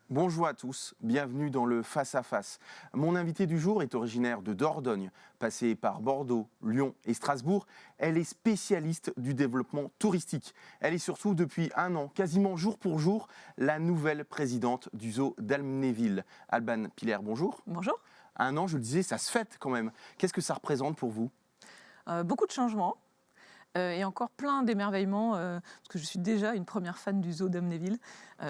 Bonjour à tous, bienvenue dans le Face à Face. Mon invité du jour est originaire de Dordogne, passée par Bordeaux, Lyon et Strasbourg. Elle est spécialiste du développement touristique. Elle est surtout depuis un an, quasiment jour pour jour, la nouvelle présidente du zoo d'Amnéville. Alban Piller, bonjour. Bonjour. Un an, je le disais, ça se fête quand même. Qu'est-ce que ça représente pour vous ? Beaucoup de changements et encore plein d'émerveillements parce que je suis déjà une première fan du zoo d'Amnéville.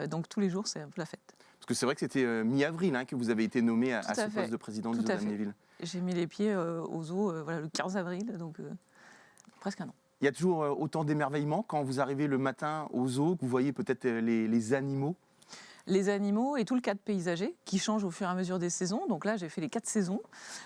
Donc tous les jours, c'est un peu la fête. Parce que c'est vrai que c'était mi-avril que vous avez été nommé à ce fait. poste de président du Tout zoo à fait. d'Amnéville. J'ai mis les pieds au zoo le 15 avril, donc presque un an. Il y a toujours autant d'émerveillement quand vous arrivez le matin au zoo, que vous voyez peut-être les animaux. Les animaux et tout le cadre paysager qui change au fur et à mesure des saisons. Donc là, j'ai fait les 4 saisons.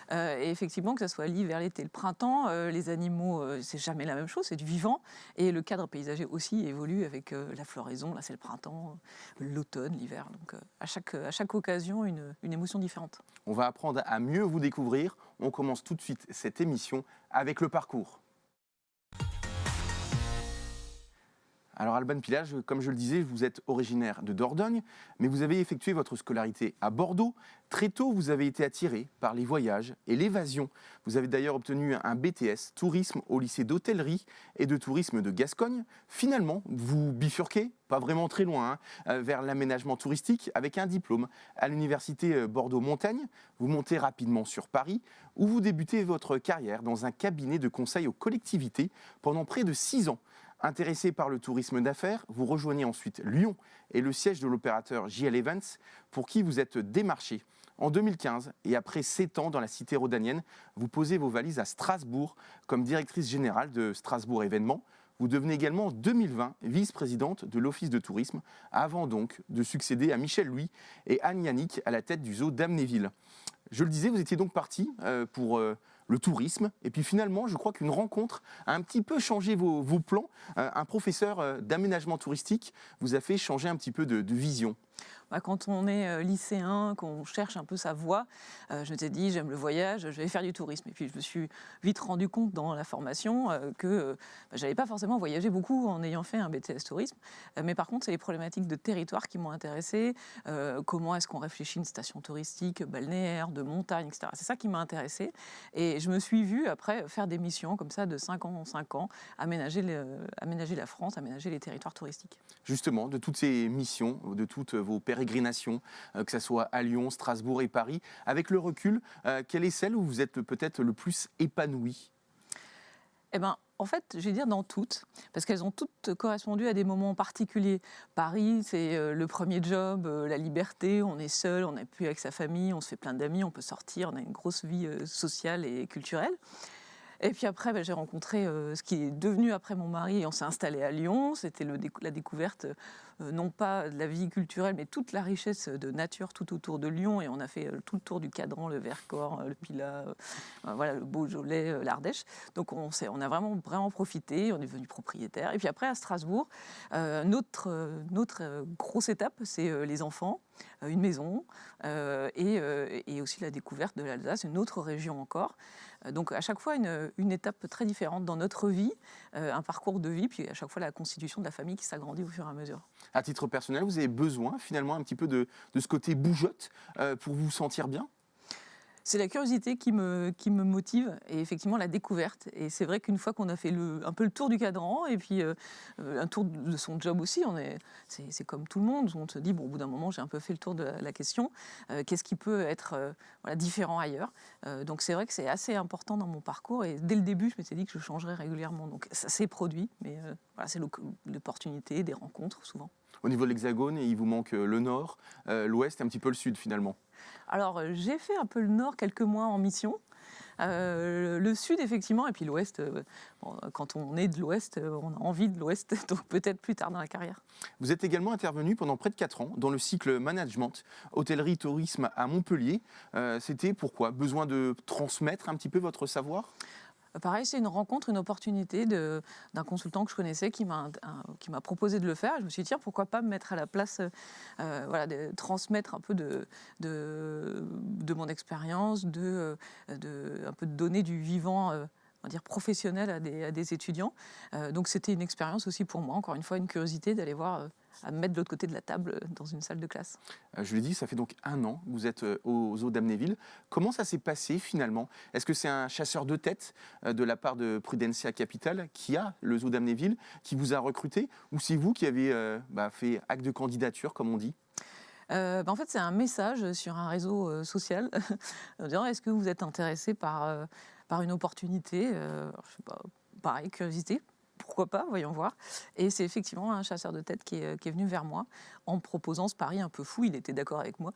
Et effectivement, que ce soit l'hiver, l'été, le printemps, les animaux, c'est jamais la même chose, c'est du vivant. Et le cadre paysager aussi évolue avec la floraison. Là, c'est le printemps, l'automne, l'hiver. Donc à chaque occasion, une émotion différente. On va apprendre à mieux vous découvrir. On commence tout de suite cette émission avec le parcours. Alors Alban Piller, comme je le disais, vous êtes originaire de Dordogne, mais vous avez effectué votre scolarité à Bordeaux. Très tôt, vous avez été attiré par les voyages et l'évasion. Vous avez d'ailleurs obtenu un BTS tourisme au lycée d'hôtellerie et de tourisme de Gascogne. Finalement, vous bifurquez, pas vraiment très loin, vers l'aménagement touristique avec un diplôme à l'université Bordeaux-Montaigne. Vous montez rapidement sur Paris, où vous débutez votre carrière dans un cabinet de conseil aux collectivités pendant près de 6 ans. Intéressé par le tourisme d'affaires, vous rejoignez ensuite Lyon et le siège de l'opérateur JL Events, pour qui vous êtes démarché. En 2015, et après 7 ans dans la cité rhodanienne, vous posez vos valises à Strasbourg comme directrice générale de Strasbourg Événements. Vous devenez également en 2020 vice-présidente de l'Office de tourisme, avant donc de succéder à Michel Louis et Anne Yannick à la tête du zoo d'Amnéville. Je le disais, vous étiez donc parti pour le tourisme. Et puis finalement, je crois qu'une rencontre a un petit peu changé vos plans. Un professeur d'aménagement touristique vous a fait changer un petit peu de vision. Quand on est lycéen, qu'on cherche un peu sa voie, je m'étais dit j'aime le voyage, je vais faire du tourisme. Et puis je me suis vite rendu compte dans la formation que je n'allais pas forcément voyager beaucoup en ayant fait un BTS tourisme. Mais par contre, c'est les problématiques de territoire qui m'ont intéressée. Comment est-ce qu'on réfléchit une station touristique, balnéaire, de montagne, etc. C'est ça qui m'a intéressée. Et je me suis vue après faire des missions comme ça de 5 ans en 5 ans, aménager la France, aménager les territoires touristiques. Justement, de toutes ces missions, de toutes vos pérégrinations, que ce soit à Lyon, Strasbourg et Paris, avec le recul, quelle est celle où vous êtes peut-être le plus épanoui ? En fait, je vais dire dans toutes, parce qu'elles ont toutes correspondu à des moments particuliers. Paris, c'est le premier job, la liberté, on est seul, on n'est plus avec sa famille, on se fait plein d'amis, on peut sortir, on a une grosse vie sociale et culturelle. Et puis après, j'ai rencontré ce qui est devenu après mon mari et on s'est installé à Lyon. C'était la découverte, non pas de la vie culturelle, mais toute la richesse de nature tout autour de Lyon. Et on a fait tout le tour du Cadran, le Vercors, le Pilat, le Beaujolais, l'Ardèche. Donc on a vraiment profité, on est devenu propriétaire. Et puis après, à Strasbourg, notre grosse étape, c'est les enfants, une maison et aussi la découverte de l'Alsace, une autre région encore. Donc à chaque fois une étape très différente dans notre vie, un parcours de vie, puis à chaque fois la constitution de la famille qui s'agrandit au fur et à mesure. À titre personnel, vous avez besoin finalement un petit peu de ce côté bougeotte pour vous sentir bien ? C'est la curiosité qui me motive et effectivement la découverte. Et c'est vrai qu'une fois qu'on a fait un peu le tour du cadran et puis un tour de son job aussi, c'est comme tout le monde, on se dit au bout d'un moment j'ai un peu fait le tour de la question, qu'est-ce qui peut être différent ailleurs. Donc c'est vrai que c'est assez important dans mon parcours et dès le début je m'étais dit que je changerais régulièrement. Donc ça s'est produit, mais c'est l'opportunité, des rencontres souvent. Au niveau de l'Hexagone, il vous manque le nord, l'ouest et un petit peu le sud finalement. Alors, j'ai fait un peu le nord quelques mois en mission. Le sud, effectivement, et puis l'ouest. Quand on est de l'ouest, on a envie de l'ouest, donc peut-être plus tard dans la carrière. Vous êtes également intervenu pendant près de 4 ans dans le cycle management, hôtellerie, tourisme à Montpellier. C'était pourquoi ? Besoin de transmettre un petit peu votre savoir ? Pareil, c'est une rencontre, une opportunité d'un consultant que je connaissais qui m'a proposé de le faire. Et je me suis dit, tiens, pourquoi pas me mettre à la place, de transmettre un peu de mon expérience, un peu de donner du vivant on va dire, professionnelle à des étudiants. Donc c'était une expérience aussi pour moi, encore une fois, une curiosité d'aller voir, à me mettre de l'autre côté de la table dans une salle de classe. Je l'ai dit, ça fait donc 1 an que vous êtes au zoo d'Amnéville. Comment ça s'est passé finalement? Est-ce que c'est un chasseur de tête de la part de Prudencia Capital qui a le zoo d'Amnéville, qui vous a recruté, ou c'est vous qui avez fait acte de candidature, comme on dit? En fait, c'est un message sur un réseau social en disant: «Est-ce que vous êtes intéressé par une opportunité?» Alors, je sais pas, pareil, curiosité, pourquoi pas, voyons voir. Et c'est effectivement un chasseur de tête qui est venu vers moi en me proposant ce pari un peu fou, il était d'accord avec moi,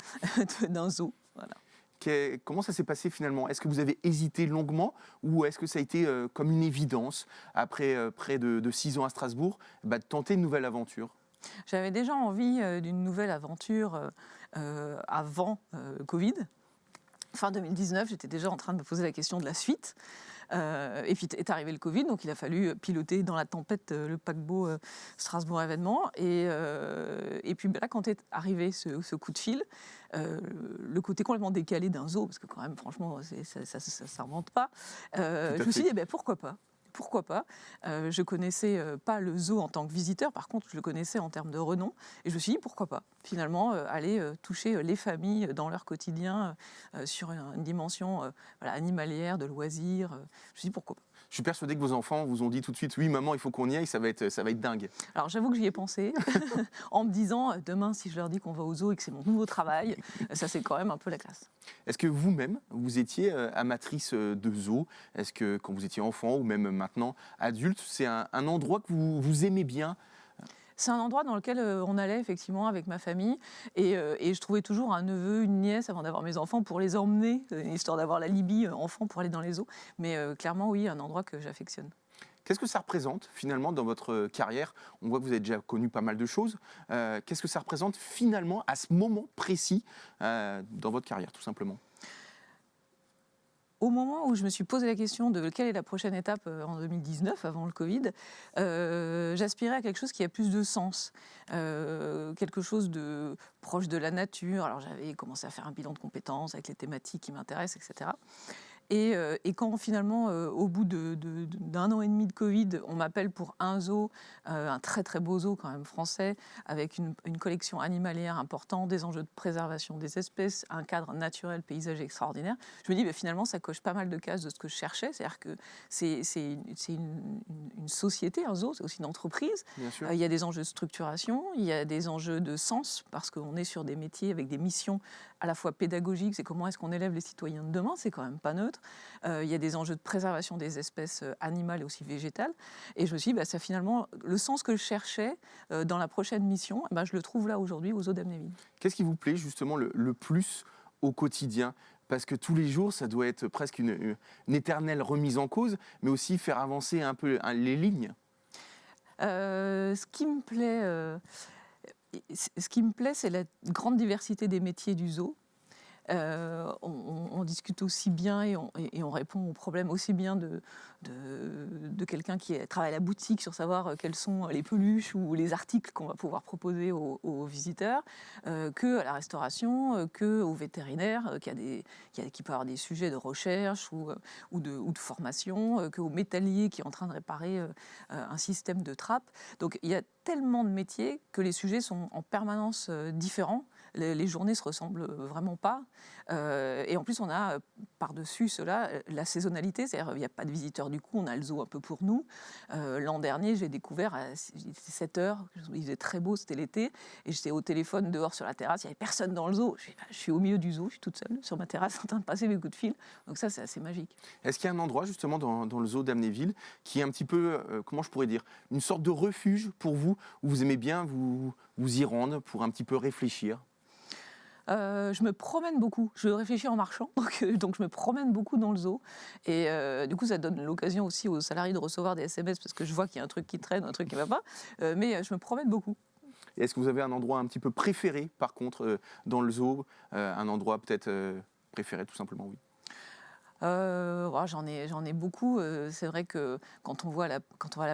d'un zoo. Voilà. Comment ça s'est passé finalement? Est-ce que vous avez hésité longuement, ou est-ce que ça a été comme une évidence, après près de 6 ans à Strasbourg, de tenter une nouvelle aventure? J'avais déjà envie d'une nouvelle aventure avant Covid. Fin 2019, j'étais déjà en train de me poser la question de la suite. Et puis est arrivé le Covid, donc il a fallu piloter dans la tempête le paquebot Strasbourg Événement. Et puis là, quand est arrivé ce coup de fil, le côté complètement décalé d'un zoo, parce que quand même, franchement, ça ne s'invente pas, je me suis dit, pourquoi pas? Pourquoi pas? Je connaissais pas le zoo en tant que visiteur, par contre, je le connaissais en termes de renom. Et je me suis dit, pourquoi pas? Finalement, aller toucher les familles dans leur quotidien sur une dimension animalière, de loisirs. Je me suis dit, pourquoi pas? Je suis persuadé que vos enfants vous ont dit tout de suite: «Oui maman, il faut qu'on y aille, ça va être dingue». Alors j'avoue que j'y ai pensé, en me disant, demain, si je leur dis qu'on va au zoo et que c'est mon nouveau travail, ça c'est quand même un peu la classe. Est-ce que vous-même, vous étiez amatrice de zoo? Est-ce que quand vous étiez enfant, ou même maintenant adulte, c'est un endroit que vous aimez bien? C'est un endroit dans lequel on allait effectivement avec ma famille et je trouvais toujours un neveu, une nièce avant d'avoir mes enfants pour les emmener, histoire d'avoir la Libye enfant pour aller dans les zoos. Mais clairement oui, un endroit que j'affectionne. Qu'est-ce que ça représente finalement dans votre carrière? On voit que vous avez déjà connu pas mal de choses. Qu'est-ce que ça représente finalement à ce moment précis dans votre carrière, tout simplement? Au moment où je me suis posé la question de quelle est la prochaine étape en 2019, avant le Covid, j'aspirais à quelque chose qui a plus de sens, quelque chose de proche de la nature. Alors j'avais commencé à faire un bilan de compétences avec les thématiques qui m'intéressent, etc. Et quand finalement, au bout d'un an et demi de Covid, on m'appelle pour un zoo, un très très beau zoo quand même français, avec une collection animalière importante, des enjeux de préservation des espèces, un cadre naturel paysager extraordinaire, je me dis finalement ça coche pas mal de cases de ce que je cherchais, c'est-à-dire que c'est une société, un zoo, c'est aussi une entreprise. Bien sûr. Il y a des enjeux de structuration, il y a des enjeux de sens, parce qu'on est sur des métiers avec des missions à la fois pédagogiques, c'est comment est-ce qu'on élève les citoyens de demain, c'est quand même pas neutre. Il y a des enjeux de préservation des espèces animales et aussi végétales. Et je me suis dit, ça finalement, le sens que je cherchais dans la prochaine mission, je le trouve là aujourd'hui au zoo d'Amnéville. Qu'est-ce qui vous plaît justement le plus au quotidien? Parce que tous les jours, ça doit être presque une éternelle remise en cause, mais aussi faire avancer un peu les lignes. Ce qui me plaît, c'est la grande diversité des métiers du zoo. On discute aussi bien et on répond aux problèmes aussi bien de quelqu'un qui travaille à la boutique sur savoir quelles sont les peluches ou les articles qu'on va pouvoir proposer aux visiteurs, que à la restauration, que aux vétérinaires, qui peut avoir des sujets de recherche ou de formation, qu'au métallier qui est en train de réparer un système de trappe. Donc il y a tellement de métiers que les sujets sont en permanence différents. Les journées ne se ressemblent vraiment pas. Et en plus, on a par-dessus cela la saisonnalité, c'est-à-dire il n'y a pas de visiteurs du coup, on a le zoo un peu pour nous. L'an dernier, j'ai découvert à 7 heures, il faisait très beau, c'était l'été, et j'étais au téléphone dehors sur la terrasse, il n'y avait personne dans le zoo. Je suis au milieu du zoo, je suis toute seule sur ma terrasse en train de passer mes coups de fil. Donc ça, c'est assez magique. Est-ce qu'il y a un endroit justement dans le zoo d'Amnéville qui est un petit peu, comment je pourrais dire, une sorte de refuge pour vous, où vous aimez bien vous y rendre pour un petit peu réfléchir? Je me promène beaucoup, je réfléchis en marchant, donc je me promène beaucoup dans le zoo. Et du coup, ça donne l'occasion aussi aux salariés de recevoir des SMS parce que je vois qu'il y a un truc qui traîne, un truc qui ne va pas. Mais je me promène beaucoup. Est-ce que vous avez un endroit un petit peu préféré, par contre, dans le zoo? Un endroit peut-être préféré, tout simplement, oui. Ouais, j'en ai beaucoup. C'est vrai que quand on voit la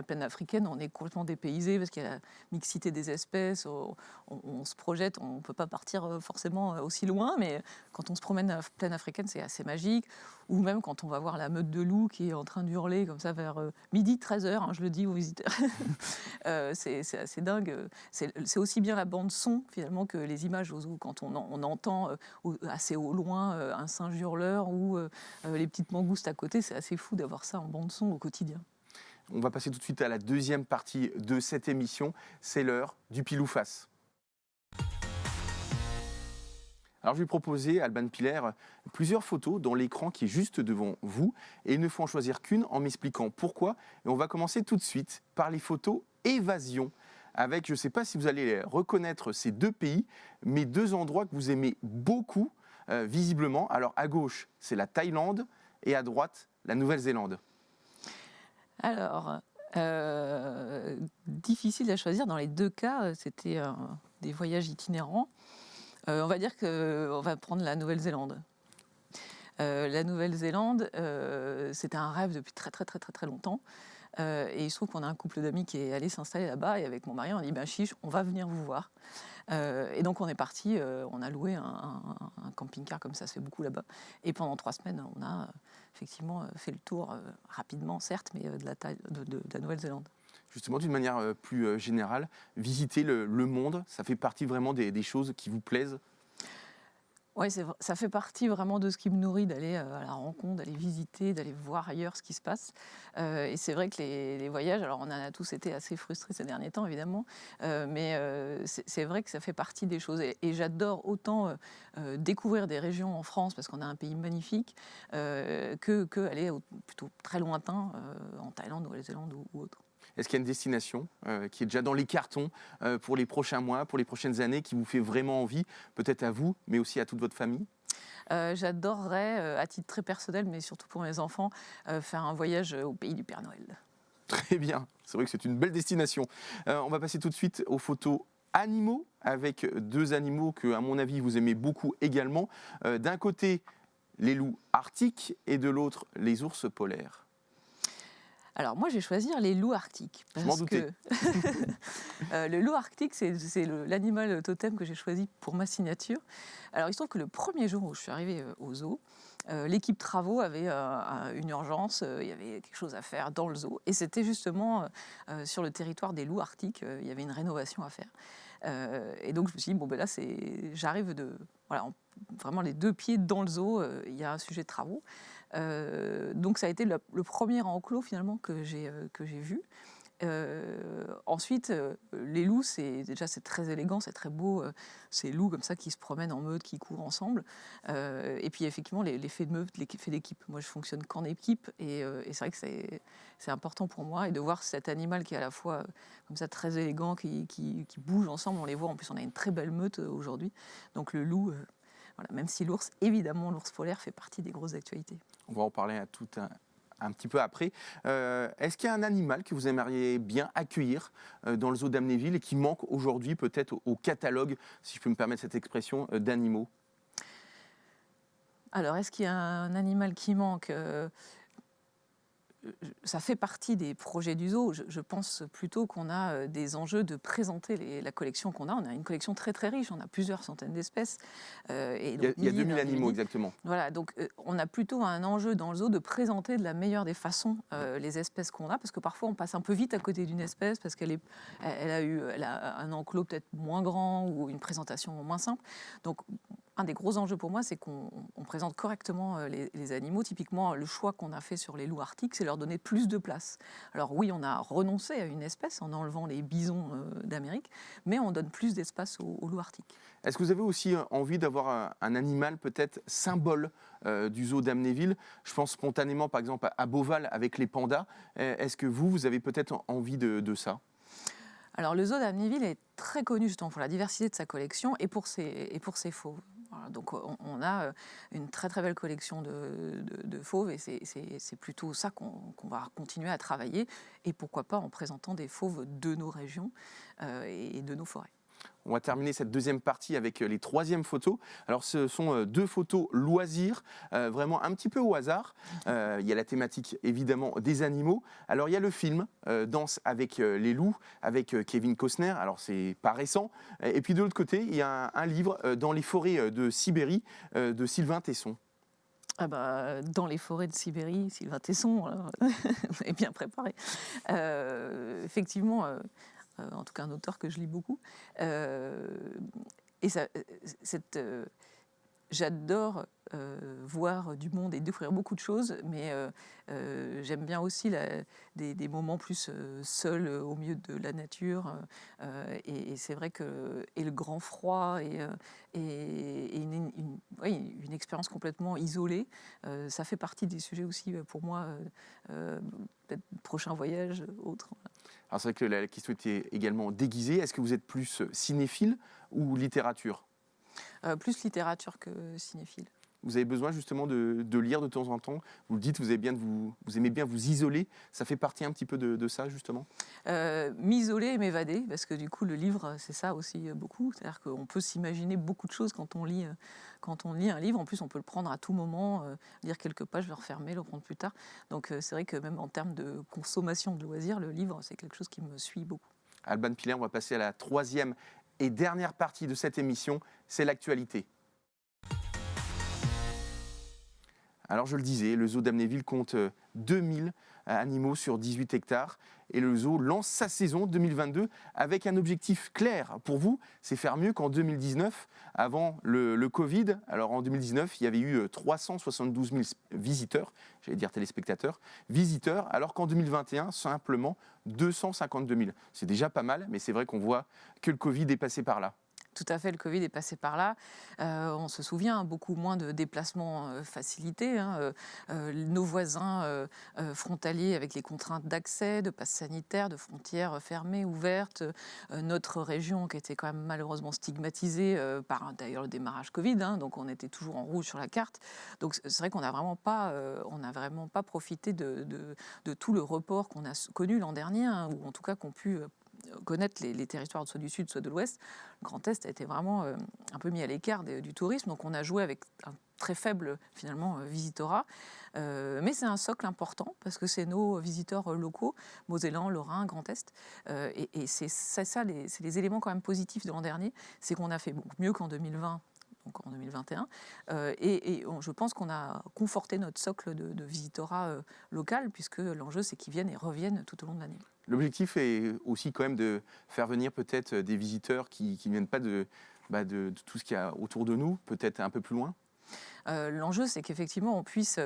plaine africaine, on est complètement dépaysé parce qu'il y a la mixité des espèces. On se projette, on ne peut pas partir forcément aussi loin, mais quand on se promène à la plaine africaine, c'est assez magique. Ou même quand on va voir la meute de loups qui est en train d'hurler comme ça vers midi, 13h, hein, je le dis aux visiteurs. C'est assez dingue. C'est aussi bien la bande son finalement que les images au zoo. Quand on entend assez au loin un singe hurleur ou les petites mangoustes à côté, c'est assez fou d'avoir ça en bande son au quotidien. On va passer tout de suite à la deuxième partie de cette émission. C'est l'heure du pile ou face. Alors je vais proposer, Alban Piller, plusieurs photos dans l'écran qui est juste devant vous. Et il ne faut en choisir qu'une en m'expliquant pourquoi. Et on va commencer tout de suite par les photos évasion. Avec, je ne sais pas si vous allez reconnaître ces deux pays, mais deux endroits que vous aimez beaucoup, visiblement. Alors à gauche, c'est la Thaïlande et à droite, la Nouvelle-Zélande. Alors, difficile à choisir. Dans les deux cas, c'était des voyages itinérants. On va dire qu'on va prendre la Nouvelle-Zélande. La Nouvelle-Zélande, c'était un rêve depuis très très très très très longtemps. Et il se trouve qu'on a un couple d'amis qui est allé s'installer là-bas. Et avec mon mari, on a dit chiche, on va venir vous voir. Et donc on est parti, on a loué un camping-car comme ça se fait beaucoup là-bas. Et pendant 3 semaines, on a effectivement fait le tour rapidement, certes, mais de la Nouvelle-Zélande. Justement, d'une manière plus générale, visiter le monde, ça fait partie vraiment des choses qui vous plaisent? Oui, ça fait partie vraiment de ce qui me nourrit, d'aller à la rencontre, d'aller visiter, d'aller voir ailleurs ce qui se passe. Et c'est vrai que les voyages, alors on en a tous été assez frustrés ces derniers temps, évidemment, mais c'est vrai que ça fait partie des choses. Et j'adore autant découvrir des régions en France, parce qu'on a un pays magnifique, que aller plutôt très lointain, en Thaïlande, Nouvelle-Zélande ou autre. Est-ce qu'il y a une destination qui est déjà dans les cartons pour les prochains mois, pour les prochaines années, qui vous fait vraiment envie, peut-être à vous, mais aussi à toute votre famille? J'adorerais, à titre très personnel, mais surtout pour mes enfants, faire un voyage au pays du Père Noël. Très bien, c'est vrai que c'est une belle destination. On va passer tout de suite aux photos animaux, avec deux animaux que, à mon avis, vous aimez beaucoup également. D'un côté, les loups arctiques et de l'autre, les ours polaires. Alors moi, je vais choisir les loups arctiques. Je m'en doutais. Le loup arctique, c'est l'animal totem que j'ai choisi pour ma signature. Alors il se trouve que le premier jour où je suis arrivée au zoo, l'équipe travaux avait une urgence, il y avait quelque chose à faire dans le zoo. Et c'était justement sur le territoire des loups arctiques, il y avait une rénovation à faire. Et donc je me suis dit, là, j'arrive vraiment les 2 pieds dans le zoo, il y a un sujet de travaux. Donc ça a été le premier enclos finalement que j'ai vu. Ensuite, les loups, c'est très élégant, c'est très beau. Ces loups comme ça qui se promènent en meute, qui courent ensemble. Et puis effectivement, l'effet de meute, l'effet d'équipe. Moi, je fonctionne qu'en équipe et c'est vrai que c'est important pour moi. Et de voir cet animal qui est à la fois comme ça très élégant, qui bouge ensemble, on les voit. En plus, on a une très belle meute aujourd'hui. Donc le loup, voilà, même si évidemment, l'ours polaire fait partie des grosses actualités. On va en parler un petit peu après. Est-ce qu'il y a un animal que vous aimeriez bien accueillir dans le zoo d'Amnéville et qui manque aujourd'hui peut-être au catalogue, si je peux me permettre cette expression, d'animaux? Alors, est-ce qu'il y a un animal qui manque? Ça fait partie des projets du zoo. Je pense plutôt qu'on a des enjeux de présenter la collection qu'on a. On a une collection très très riche, on a plusieurs centaines d'espèces. Il y a 2000 animaux exactement. Voilà, donc on a plutôt un enjeu dans le zoo de présenter de la meilleure des façons les espèces qu'on a, parce que parfois on passe un peu vite à côté d'une espèce parce qu'elle a un enclos peut-être moins grand ou une présentation moins simple. Donc un des gros enjeux pour moi, c'est qu'on présente correctement les animaux. Typiquement, le choix qu'on a fait sur les loups arctiques, c'est leur donner plus de place. Alors oui, on a renoncé à une espèce en enlevant les bisons d'Amérique, mais on donne plus d'espace aux loups arctiques. Est-ce que vous avez aussi envie d'avoir un animal peut-être symbole du zoo d'Amnéville? Je pense spontanément par exemple à Beauval avec les pandas. Est-ce que vous avez peut-être envie de ça? Alors le zoo d'Amnéville est très connu justement pour la diversité de sa collection et pour ses fauves. Voilà, donc on a une très très belle collection de fauves et c'est plutôt ça qu'on va continuer à travailler, et pourquoi pas en présentant des fauves de nos régions et de nos forêts. On va terminer cette deuxième partie avec les troisièmes photos. Alors, ce sont 2 photos loisirs, vraiment un petit peu au hasard. Il y a la thématique, évidemment, des animaux. Alors, il y a le film Danse avec les loups, avec Kevin Costner. Alors, c'est pas récent. Et puis, de l'autre côté, il y a un livre Dans les forêts de Sibérie de Sylvain Tesson. Ah bah, dans les forêts de Sibérie, Sylvain Tesson, alors, vous avez bien préparé. Effectivement, en tout cas un auteur que je lis beaucoup. Et ça, j'adore voir du monde et découvrir beaucoup de choses, mais j'aime bien aussi des moments plus seuls au milieu de la nature. Et c'est vrai que et le grand froid et une expérience complètement isolée, ça fait partie des sujets aussi pour moi. Peut-être prochain voyage, autre. Alors, c'est vrai que la question était également déguisée. Est-ce que vous êtes plus cinéphile ou littérature ? Plus littérature que cinéphile. Vous avez besoin justement de lire de temps en temps. Vous le dites, vous aimez bien vous isoler. Ça fait partie un petit peu de ça, justement. M'isoler et m'évader, parce que du coup, le livre, c'est ça aussi beaucoup. C'est-à-dire qu'on peut s'imaginer beaucoup de choses quand on lit un livre. En plus, on peut le prendre à tout moment, lire quelques pages, le refermer, le reprendre plus tard. Donc, c'est vrai que même en termes de consommation de loisirs, le livre, c'est quelque chose qui me suit beaucoup. Alban Piller, on va passer à la troisième et dernière partie de cette émission, c'est l'actualité. Alors je le disais, le zoo d'Amnéville compte 2000 animaux sur 18 hectares et le zoo lance sa saison 2022 avec un objectif clair pour vous, c'est faire mieux qu'en 2019, avant le Covid. Alors en 2019, il y avait eu 372 000 visiteurs, j'allais dire téléspectateurs, visiteurs, alors qu'en 2021, simplement 252 000. C'est déjà pas mal, mais c'est vrai qu'on voit que le Covid est passé par là. Tout à fait, le Covid est passé par là. On se souvient, beaucoup moins de déplacements facilités. Nos voisins frontaliers avec les contraintes d'accès, de passes sanitaires, de frontières fermées, ouvertes. Notre région qui était quand même malheureusement stigmatisée par d'ailleurs le démarrage Covid. Donc on était toujours en rouge sur la carte. Donc c'est vrai qu'on n'a vraiment pas profité de tout le report qu'on a connu l'an dernier, ou en tout cas qu'ont pu connaître les territoires soit du sud, soit de l'ouest. Le Grand Est a été vraiment un peu mis à l'écart du tourisme, donc on a joué avec un très faible finalement visitorat, mais c'est un socle important parce que c'est nos visiteurs locaux, Mosellans, Lorrains, Grand Est, et c'est les éléments quand même positifs de l'an dernier, c'est qu'on a fait beaucoup mieux qu'en 2020. Donc en 2021, je pense qu'on a conforté notre socle de visitorat local, puisque l'enjeu c'est qu'ils viennent et reviennent tout au long de l'année. L'objectif est aussi quand même de faire venir peut-être des visiteurs qui ne viennent pas de tout ce qu'il y a autour de nous, peut-être un peu plus loin. L'enjeu, c'est qu'effectivement, on puisse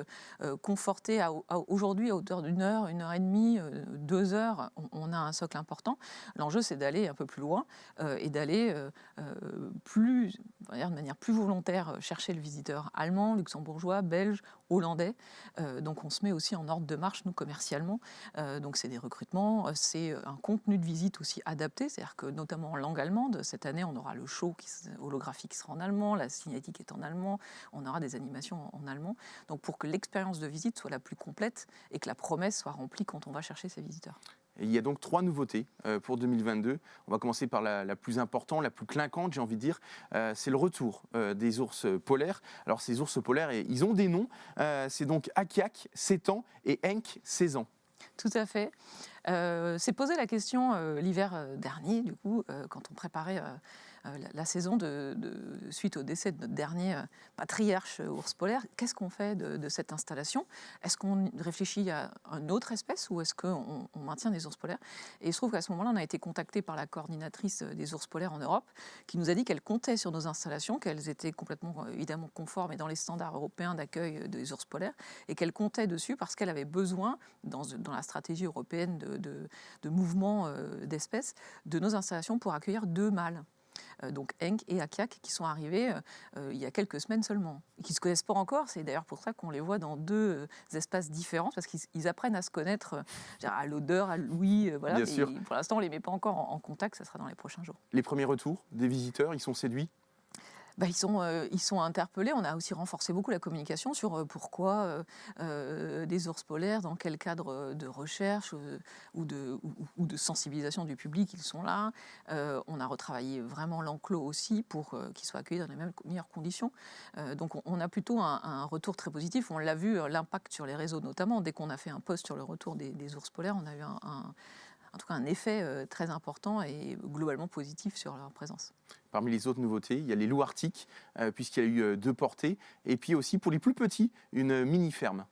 conforter aujourd'hui à hauteur d'1 heure, 1h30, 2 heures, on a un socle important. L'enjeu, c'est d'aller un peu plus loin et d'aller de manière plus volontaire chercher le visiteur allemand, luxembourgeois, belge, hollandais. Donc on se met aussi en ordre de marche, nous, commercialement. Donc c'est des recrutements, c'est un contenu de visite aussi adapté, c'est-à-dire que notamment en langue allemande, cette année, on aura le show holographique qui sera en allemand, la cinétique est en allemand, on aura des animations en allemand. Donc pour que l'expérience de visite soit la plus complète et que la promesse soit remplie quand on va chercher ses visiteurs. Et il y a donc 3 nouveautés pour 2022. On va commencer par la plus importante, la plus clinquante, j'ai envie de dire. C'est le retour des ours polaires. Alors ces ours polaires, ils ont des noms. C'est donc Akiak, 7 ans, et Henk, 16 ans. Tout à fait. C'est posé la question l'hiver dernier, du coup, quand on préparait la saison suite au décès de notre dernier patriarche ours polaire. Qu'est-ce qu'on fait de cette installation ? Est-ce qu'on réfléchit à une autre espèce ou est-ce qu'on maintient des ours polaires ? Et il se trouve qu'à ce moment-là, on a été contacté par la coordinatrice des ours polaires en Europe qui nous a dit qu'elle comptait sur nos installations, qu'elles étaient complètement évidemment conformes et dans les standards européens d'accueil des ours polaires et qu'elle comptait dessus parce qu'elle avait besoin, dans la stratégie européenne de mouvement d'espèces, de nos installations pour accueillir 2 mâles. Donc Henk et Akiak, qui sont arrivés il y a quelques semaines seulement, et qui ne se connaissent pas encore. C'est d'ailleurs pour ça qu'on les voit dans 2 espaces différents, parce qu'ils apprennent à se connaître à l'odeur, à l'ouïe. Voilà. Bien sûr. Pour l'instant, on ne les met pas encore en contact, ça sera dans les prochains jours. Les premiers retours des visiteurs, ils sont séduits ? Ils sont interpellés. On a aussi renforcé beaucoup la communication sur pourquoi des ours polaires, dans quel cadre de recherche ou de sensibilisation du public ils sont là. On a retravaillé vraiment l'enclos aussi pour qu'ils soient accueillis dans les meilleures conditions. Donc on a plutôt un retour très positif. On l'a vu, l'impact sur les réseaux notamment. Dès qu'on a fait un post sur le retour des ours polaires, on a eu en tout cas un effet très important et globalement positif sur leur présence. Parmi les autres nouveautés, il y a les loups arctiques, puisqu'il y a eu 2 portées, et puis aussi pour les plus petits, une mini-ferme.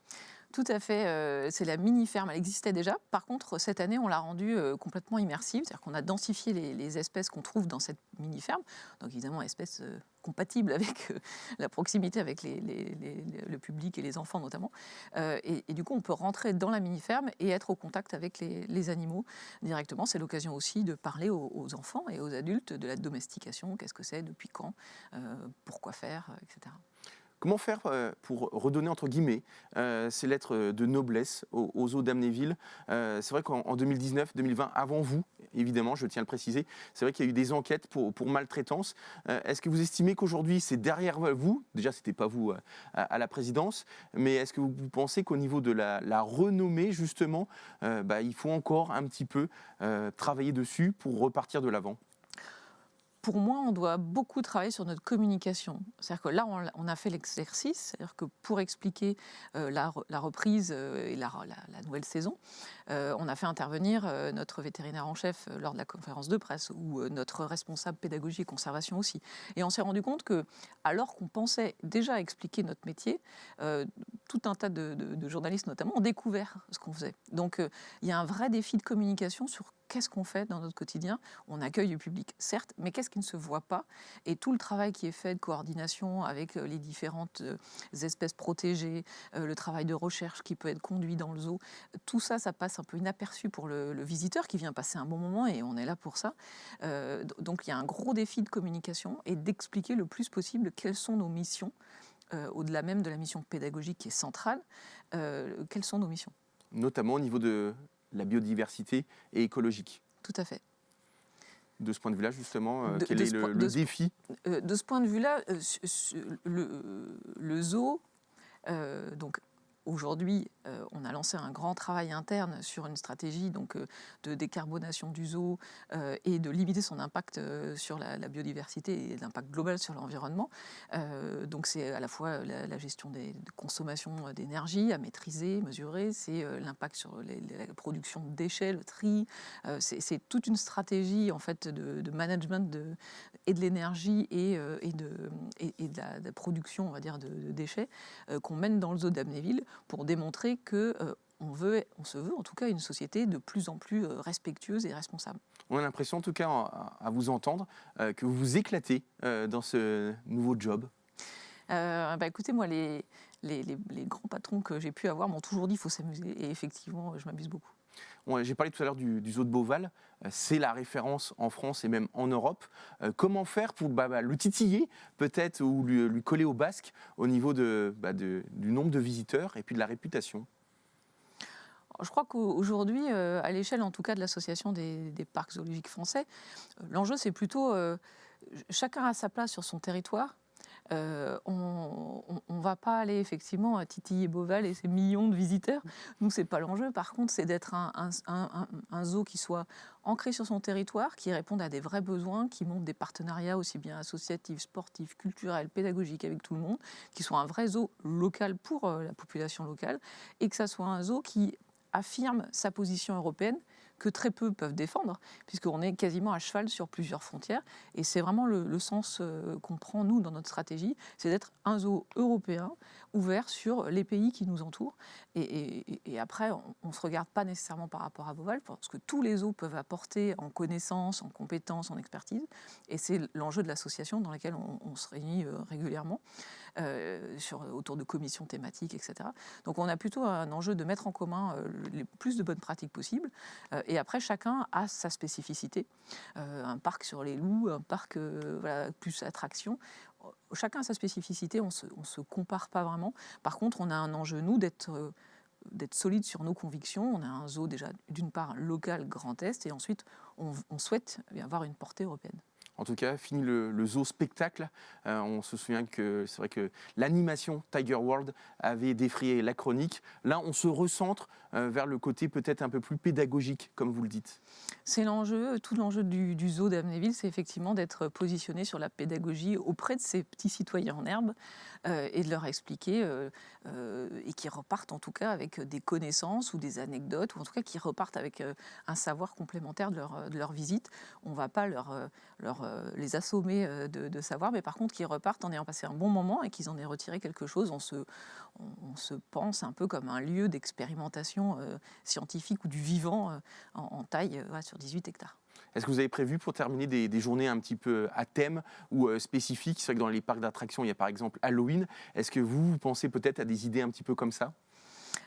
Tout à fait, c'est la mini-ferme, elle existait déjà. Par contre, cette année, on l'a rendue complètement immersive, c'est-à-dire qu'on a densifié les espèces qu'on trouve dans cette mini-ferme. Donc évidemment, espèces compatibles avec la proximité avec le public et les enfants notamment. Et du coup, on peut rentrer dans la mini-ferme et être au contact avec les animaux directement. C'est l'occasion aussi de parler aux enfants et aux adultes de la domestication, qu'est-ce que c'est, depuis quand, pourquoi faire, etc. Comment faire pour redonner, entre guillemets, ces lettres de noblesse aux zoos d'Amnéville? C'est vrai qu'en 2019-2020, avant vous, évidemment, je tiens à le préciser, c'est vrai qu'il y a eu des enquêtes pour maltraitance. Est-ce que vous estimez qu'aujourd'hui, c'est derrière vous? Déjà, ce n'était pas vous à la présidence, mais est-ce que vous pensez qu'au niveau de la renommée, justement, il faut encore un petit peu travailler dessus pour repartir de l'avant? Pour moi, on doit beaucoup travailler sur notre communication. C'est-à-dire que là, on a fait l'exercice, c'est-à-dire que pour expliquer la reprise et la nouvelle saison, on a fait intervenir notre vétérinaire en chef lors de la conférence de presse ou notre responsable pédagogie et conservation aussi. Et on s'est rendu compte que, alors qu'on pensait déjà expliquer notre métier, tout un tas de journalistes notamment ont découvert ce qu'on faisait. Donc il y a un vrai défi de communication sur qu'est-ce qu'on fait dans notre quotidien. On accueille du public, certes, mais qu'est-ce qui ne se voit pas? Et tout le travail qui est fait de coordination avec les différentes espèces protégées, le travail de recherche qui peut être conduit dans le zoo, tout ça, ça passe un peu inaperçu pour le visiteur qui vient passer un bon moment et on est là pour ça. Donc il y a un gros défi de communication et d'expliquer le plus possible quelles sont nos missions, au-delà même de la mission pédagogique qui est centrale, quelles sont nos missions. Notamment au niveau de la biodiversité et écologique. Tout à fait. De ce point de vue-là, justement, quel est le défi? De ce point de vue-là, le zoo, donc aujourd'hui, on a lancé un grand travail interne sur une stratégie de décarbonation du zoo et de limiter son impact sur la biodiversité et l'impact global sur l'environnement. Donc c'est à la fois la gestion des consommation d'énergie à maîtriser, mesurer, c'est l'impact sur la production de déchets, le tri. C'est toute une stratégie en fait de management et de l'énergie et de la production, on va dire, de déchets qu'on mène dans le zoo d'Amnéville pour démontrer que on se veut en tout cas une société de plus en plus respectueuse et responsable. On a l'impression, en tout cas, à vous entendre, que vous vous éclatez dans ce nouveau job. Écoutez, moi, les grands patrons que j'ai pu avoir m'ont toujours dit qu'il faut s'amuser. Et effectivement, je m'amuse beaucoup. J'ai parlé tout à l'heure du zoo de Beauval. C'est la référence en France et même en Europe. Comment faire pour le titiller, peut-être, ou lui coller au basque au niveau du nombre de visiteurs et puis de la réputation? Je crois qu'aujourd'hui, à l'échelle en tout cas de l'association des parcs zoologiques français, l'enjeu c'est plutôt chacun a sa place sur son territoire. On ne va pas aller effectivement titiller Beauval et ses millions de visiteurs. Nous, c'est pas l'enjeu. Par contre, c'est d'être un zoo qui soit ancré sur son territoire, qui réponde à des vrais besoins, qui monte des partenariats aussi bien associatifs, sportifs, culturels, pédagogiques avec tout le monde, qui soit un vrai zoo local pour la population locale, et que ça soit un zoo qui affirme sa position européenne, que très peu peuvent défendre, puisqu'on est quasiment à cheval sur plusieurs frontières. Et c'est vraiment le sens qu'on prend, nous, dans notre stratégie, c'est d'être un zoo européen ouvert sur les pays qui nous entourent. Et après, on ne se regarde pas nécessairement par rapport à Beauval, parce que tous les zoos peuvent apporter en connaissances, en compétences, en expertise. Et c'est l'enjeu de l'association dans laquelle on se réunit régulièrement, autour de commissions thématiques, etc. Donc on a plutôt un enjeu de mettre en commun les plus de bonnes pratiques possibles. Et après, chacun a sa spécificité. Un parc sur les loups, un parc plus attraction. Chacun a sa spécificité, on se compare pas vraiment. Par contre, on a un enjeu, nous, d'être solide sur nos convictions. On a un zoo déjà, d'une part, local, Grand Est, et ensuite, on souhaite avoir une portée européenne. En tout cas, fini le zoo spectacle. On se souvient que c'est vrai que l'animation Tiger World avait défrayé la chronique. Là, on se recentre vers le côté peut-être un peu plus pédagogique, comme vous le dites. C'est l'enjeu, tout l'enjeu du zoo d'Amnéville, c'est effectivement d'être positionné sur la pédagogie auprès de ces petits citoyens en herbe et de leur expliquer et qui repartent en tout cas avec des connaissances ou des anecdotes, ou en tout cas qui repartent avec un savoir complémentaire de leur visite. On ne va pas les assommer de savoir, mais par contre qu'ils repartent en ayant passé un bon moment et qu'ils en aient retiré quelque chose. On se pense un peu comme un lieu d'expérimentation scientifique ou du vivant en taille sur 18 hectares. Est-ce que vous avez prévu pour terminer des journées un petit peu à thème ou spécifiques? C'est vrai que dans les parcs d'attractions, il y a par exemple Halloween. Est-ce que vous pensez peut-être à des idées un petit peu comme ça?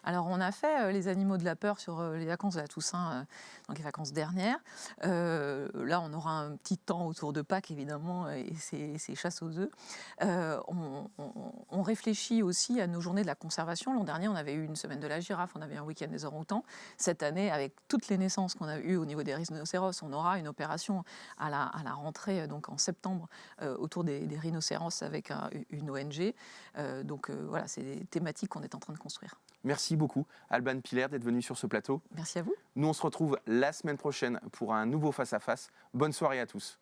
Alors, on a fait les animaux de la peur sur les vacances de la Toussaint, donc les vacances dernières. Là, on aura un petit temps autour de Pâques, évidemment, et ces chasses aux œufs. On réfléchit aussi à nos journées de la conservation. L'an dernier, on avait eu une semaine de la girafe, on avait un week-end des orang-outans. Cette année, avec toutes les naissances qu'on a eues au niveau des rhinocéros, on aura une opération à la rentrée, donc en septembre, autour des rhinocéros avec une ONG. Voilà, c'est des thématiques qu'on est en train de construire. Merci beaucoup, Alban Piller, d'être venu sur ce plateau. Merci à vous. Nous, on se retrouve la semaine prochaine pour un nouveau Face à Face. Bonne soirée à tous.